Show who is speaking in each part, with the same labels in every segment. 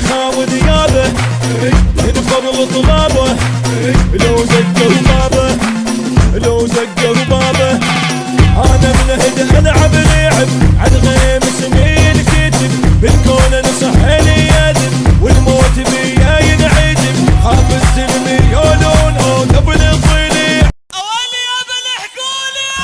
Speaker 1: يخاوي ذيابه ينفضل طلابه لو زقه بابه لو زقه بابه. انا من هدى العب لعب عد غيم سنين كتب بالكون نصح لي يذب والموت بيا ينعجب خاف السلم يولون او قبل الضليع
Speaker 2: اولي يا بالحكولي.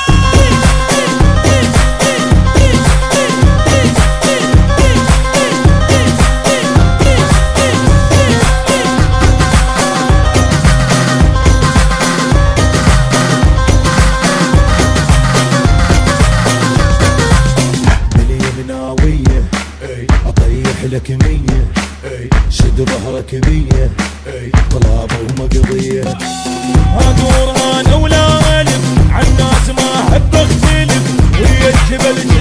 Speaker 1: اطيح لك مية شد ظهرك بية طلابة ومقضية. ادور انا ولا الف عالناس ما احب اختلف ويا الجبل